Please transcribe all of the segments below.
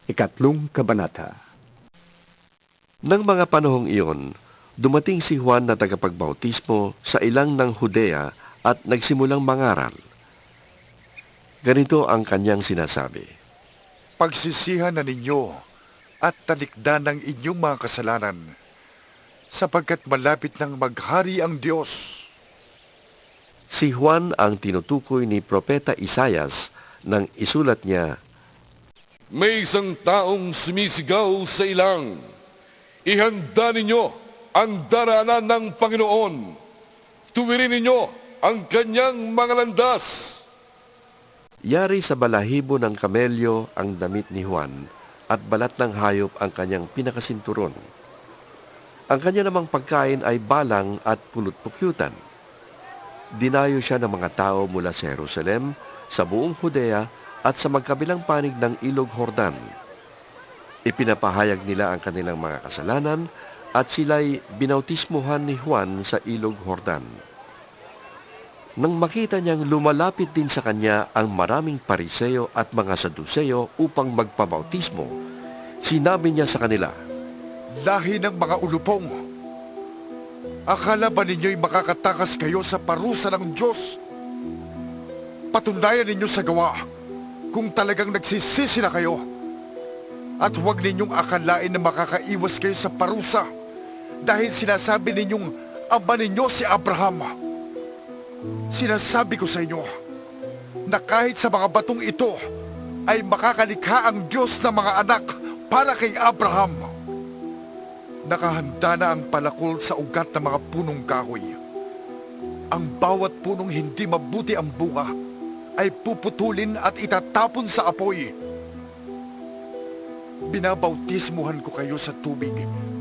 Ikatlong Kabanata. Nang mga panahong iyon, dumating si Juan na tagapagbautismo sa ilang ng Judea at nagsimulang mangaral. Ganito ang kanyang sinasabi. Pagsisihan na ninyo at talikdan ng inyong mga kasalanan, sapagkat malapit nang maghari ang Diyos. Si Juan ang tinutukoy ni Propeta Isaias nang isulat niya, May isang taong sumisigaw sa ilang, ihanda ninyo ang daranan ng Panginoon. Tuwirin ninyo ang kanyang mga landas. Yari sa balahibo ng kamelyo ang damit ni Juan at balat ng hayop ang kanyang pinakasinturon. Ang kanya namang pagkain ay balang at pulot-pukyutan. Dinayo siya ng mga tao mula sa Jerusalem, sa buong Judea at sa magkabilang panig ng Ilog Jordan. Ipinapahayag nila ang kanilang mga kasalanan at sila'y binautismuhan ni Juan sa Ilog Jordan. Nang makita niyang lumalapit din sa kanya ang maraming Pariseo at mga Saduseo upang magpabautismo, sinabi niya sa kanila, Lahi ng mga ulupong, akala ba ninyo'y makakatakas kayo sa parusa ng Diyos? Patunayan ninyo sa gawa kung talagang nagsisisi na kayo. At huwag ninyong akalain na makakaiwas kayo sa parusa dahil sinasabi ninyong ama ninyo si Abraham. Sinasabi ko sa inyo na kahit sa mga batong ito ay makakalikha ang Diyos ng mga anak para kay Abraham. Nakahanda na ang palakol sa ugat ng mga punong kahoy. Ang bawat punong hindi mabuti ang bunga ay puputulin at itatapon sa apoy. Binabautismuhan ko kayo sa tubig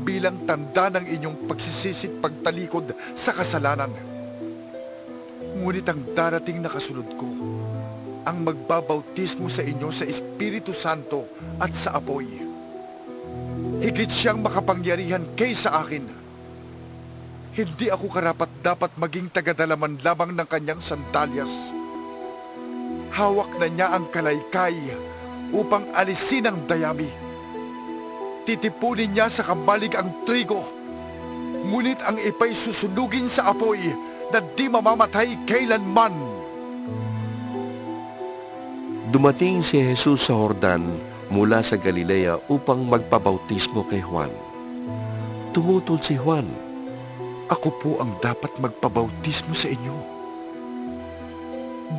bilang tanda ng inyong pagsisisit pagtalikod sa kasalanan. Ngunit ang darating na kasunod ko, ang magbabautismo sa inyo sa Espiritu Santo at sa apoy. Higit siyang makapangyarihan kaysa akin. Hindi ako karapat-dapat maging tagadalaman lamang ng kanyang sandalyas. Hawak na niya ang kalaykay upang alisin ang dayami. Titipunin niya sa kambalig ang trigo, ngunit ang ipay susunugin sa apoy na di mamamatay kailanman. dumating si Jesus sa Jordan mula sa Galilea upang magpabautismo kay Juan. Tumutol si Juan, Ako po ang dapat magpabautismo sa inyo.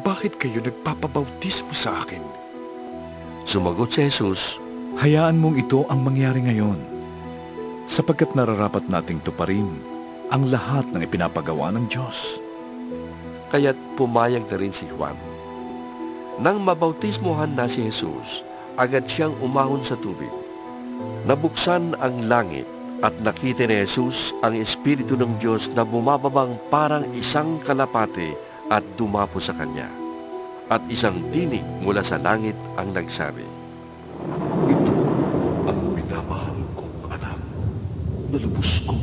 Bakit kayo nagpapabautismo sa akin? Sumagot si Jesus, Hayaan mong ito ang mangyari ngayon, sapagkat nararapat nating tuparin ang lahat ng ipinapagawa ng Diyos. kaya't pumayag na rin si Juan. Nang mabautismohan na si Jesus, agad siyang umahon sa tubig. Nabuksan ang langit at nakita ni Jesus ang Espiritu ng Diyos na bumababang parang isang kalapate at dumapo sa kanya. At isang tinig mula sa langit ang nagsabi, Ito ang minamahal kong anak na lubos kong